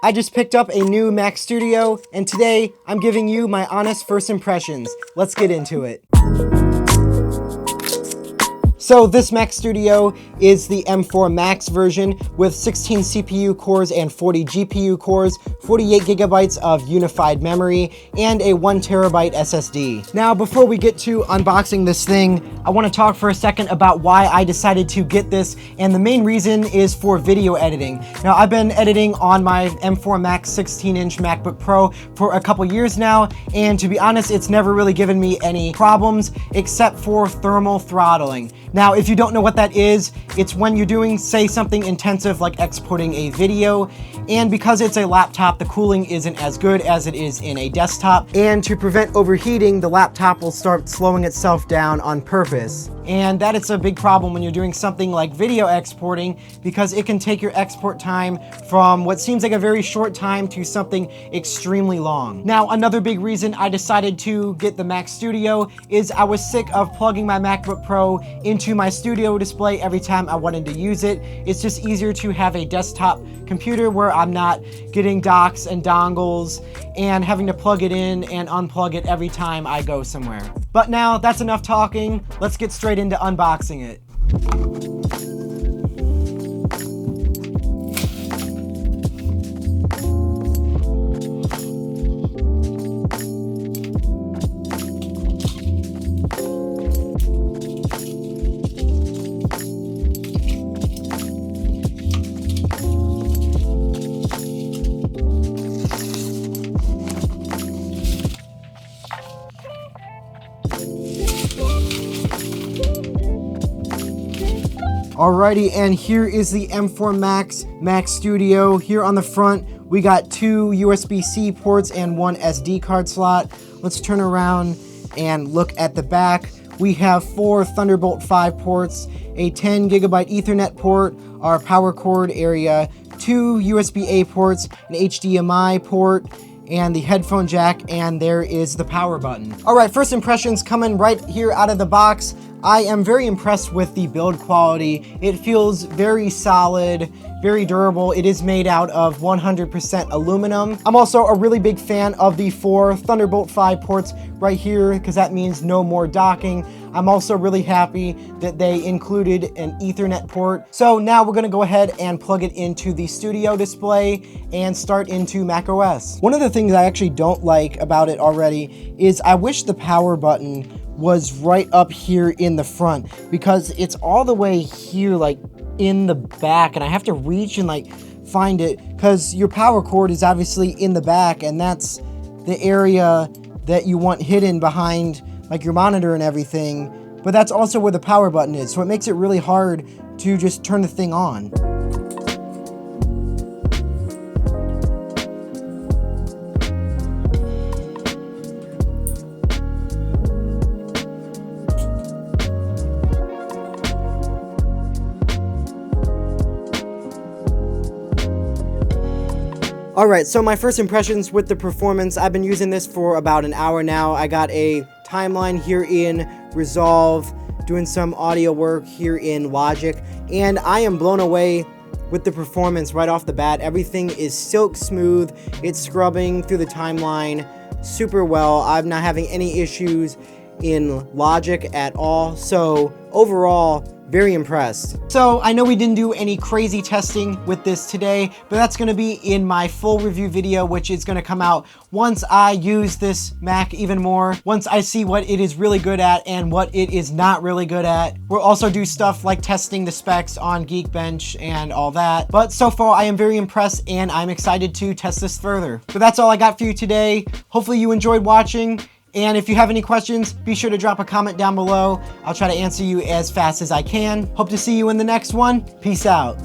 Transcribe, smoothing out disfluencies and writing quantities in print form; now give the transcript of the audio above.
I just picked up a new Mac Studio, and today I'm giving you my honest first impressions. Let's get into it. So this Mac Studio is the M4 Max version with 16 CPU cores and 40 GPU cores, 48 gigabytes of unified memory, and a 1 terabyte SSD. Now, before we get to unboxing this thing, I want to talk for a second about why I decided to get this, and the main reason is for video editing. Now, I've been editing on my M4 Max 16-inch MacBook Pro for a couple years now, and to be honest, it's never really given me any problems except for thermal throttling. Now, if you don't know what that is, it's when you're doing, say, something intensive like exporting a video, and because it's a laptop, the cooling isn't as good as it is in a desktop, and to prevent overheating, the laptop will start slowing itself down on purpose. And that is a big problem when you're doing something like video exporting, because it can take your export time from what seems like a very short time to something extremely long. Now, another big reason I decided to get the Mac Studio is I was sick of plugging my MacBook Pro into my studio display every time I wanted to use it. It's just easier to have a desktop computer where I'm not getting docks and dongles and having to plug it in and unplug it every time I go somewhere. But now that's enough talking. Let's get straight into unboxing it. Alrighty, and here is the M4 Max Mac Studio. Here on the front, we got 2 USB-C ports and 1 SD card slot. Let's turn around and look at the back. We have 4 Thunderbolt 5 ports, a 10 gigabyte Ethernet port, our power cord area, 2 USB-A ports, an HDMI port, and the headphone jack, and there is the power button. All right, first impressions coming right here out of the box. I am very impressed with the build quality. It feels very solid, very durable. It is made out of 100% aluminum. I'm also a really big fan of the 4 Thunderbolt 5 ports right here, because that means no more docking. I'm also really happy that they included an Ethernet port. So now we're gonna go ahead and plug it into the studio display and start into macOS. One of the things I actually don't like about it already is I wish the power button was right up here in the front, because it's all the way here, like in the back, and I have to reach and like find it, because your power cord is obviously in the back, and that's the area that you want hidden behind like your monitor and everything, but that's also where the power button is, so it makes it really hard to just turn the thing on. Alright, so my first impressions with the performance, I've been using this for about an hour now. I got a timeline here in Resolve, doing some audio work here in Logic, and I am blown away with the performance right off the bat. Everything is silk smooth, it's scrubbing through the timeline super well. I'm not having any issues in Logic at all, so overall, very impressed. So I know we didn't do any crazy testing with this today, but that's gonna be in my full review video, which is gonna come out once I use this Mac even more, once I see what it is really good at and what it is not really good at. We'll also do stuff like testing the specs on Geekbench and all that. But so far I am very impressed, and I'm excited to test this further. But that's all I got for you today. Hopefully you enjoyed watching. And if you have any questions, be sure to drop a comment down below. I'll try to answer you as fast as I can. Hope to see you in the next one. Peace out.